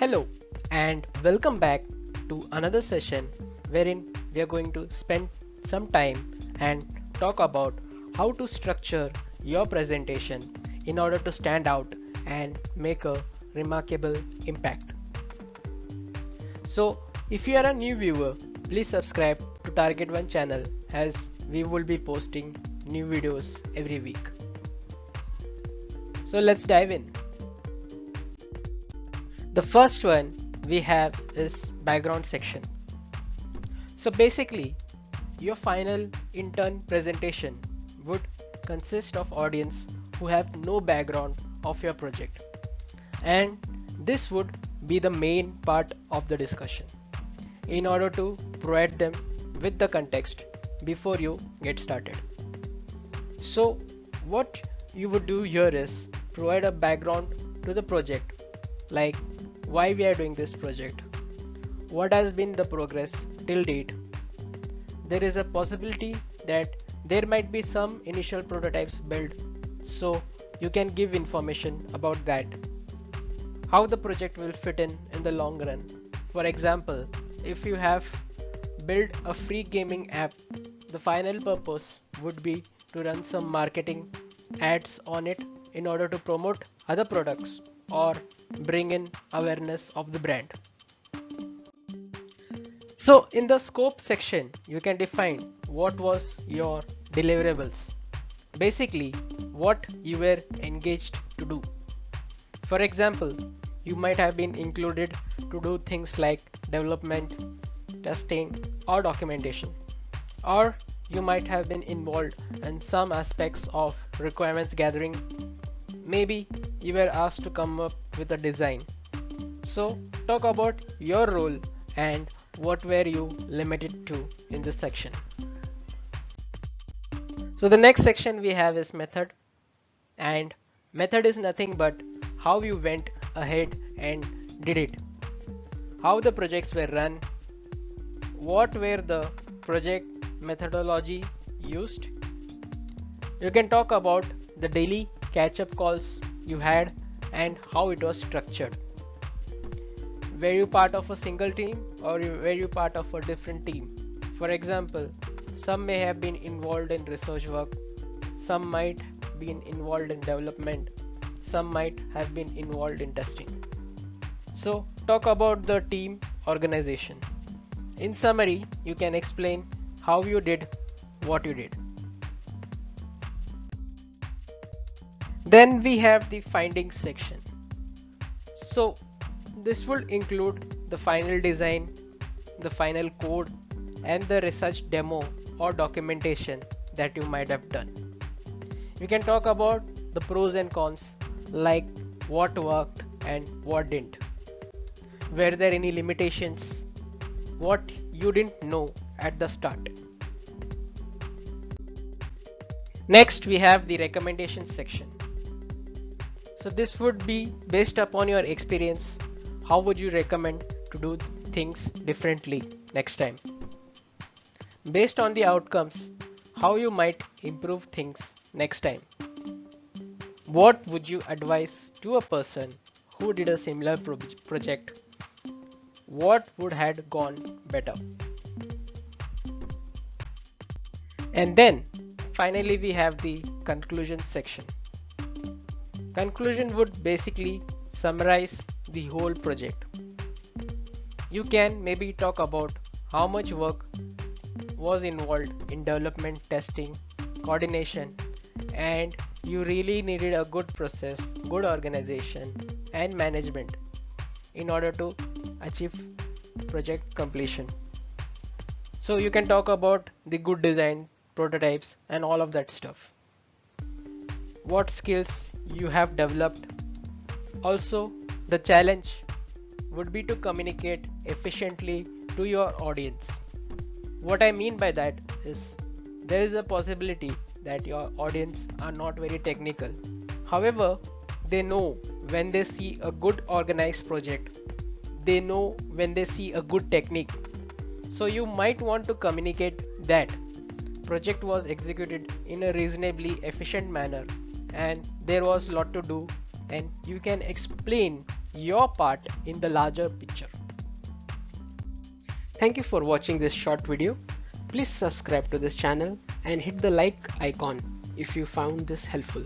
Hello and welcome back to another session wherein we are going to spend some time and talk about how to structure your presentation in order to stand out and make a remarkable impact. So, if you are a new viewer, please subscribe to Target One channel as we will be posting new videos every week. So, let's dive in. The first one we have is background section. So basically, your final intern presentation would consist of audience who have no background of your project, and this would be the main part of the discussion in order to provide them with the context before you get started. So what you would do here is provide a background to the project, like why we are doing this project, what has been the progress till date. There is a possibility that there might be some initial prototypes built, so you can give information about that, how the project will fit in the long run. For example, if you have built a free gaming app, the final purpose would be to run some marketing ads on it in order to promote other products or bring in awareness of the brand. So in the scope section, you can define what was your deliverables. Basically, what you were engaged to do. For example, you might have been included to do things like development, testing, or documentation. Or you might have been involved in some aspects of requirements gathering. Maybe you were asked to come up with a design. So talk about your role and what were you limited to in this section. So the next section we have is method, and method is nothing but how you went ahead and did it, how the projects were run, what were the project methodology used. You can talk about the daily catch-up calls you had and how it was structured. Were you part of a single team or were you part of a different team? For example, some may have been involved in research work, some might have been involved in development, some might have been involved in testing. So talk about the team organization. In summary, you can explain how you did what you did. Then we have the findings section. So this would include the final design, the final code, and the research demo or documentation that you might have done. We can talk about the pros and cons, like what worked and what didn't. Were there any limitations? What you didn't know at the start? Next, we have the recommendations section. So this would be based upon your experience. How would you recommend to do things differently next time? Based on the outcomes, how you might improve things next time. What would you advise to a person who did a similar project? What would have gone better? And then finally we have the conclusion section. Conclusion would basically summarize the whole project. You can maybe talk about how much work was involved in development, testing, coordination, and you really needed a good process, good organization, and management in order to achieve project completion. So you can talk about the good design, prototypes, and all of that stuff. What skills you have developed. Also, the challenge would be to communicate efficiently to your audience. What I mean by that is there is a possibility that your audience are not very technical. However, they know when they see a good organized project, they know when they see a good technique. So you might want to communicate that project was executed in a reasonably efficient manner and there was a lot to do, and you can explain your part in the larger picture. Thank you for watching this short video. Please subscribe to this channel and hit the like icon if you found this helpful.